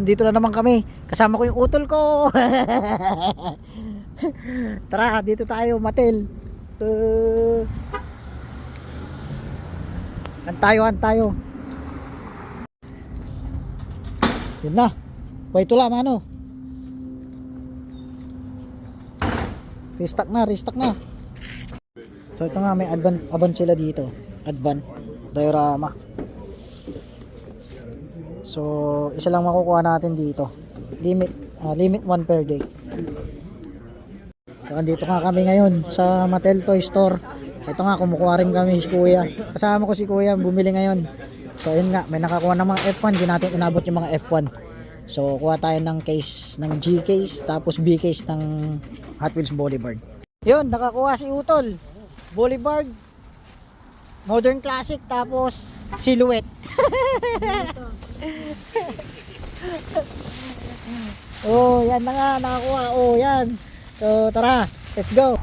Dito na naman kami. Kasama ko yung utol ko. Tara, dito tayo, Matel. Antayo. Yun na. Pwede tula, mano. Restock na. So ito nga, may advan sila dito. Advan diorama. So isa lang makukuha natin dito. Limit 1 per day. So andito nga kami ngayon sa Mattel Toy Store. Ito nga, kumukuha rin kami si Kuya. Kasama ko si Kuya, bumili ngayon. So ayun nga, may nakakuha ng mga F1. Hindi natin inabot yung mga F1. So kuha tayo ng case, ng G case, tapos B case ng Hot Wheels Boulevard. Yun, nakakuha si Utol. Boulevard, Modern Classic, tapos Silhouette. Oh, yan na nga, nakakuha. Oh, yan. So tara, let's go.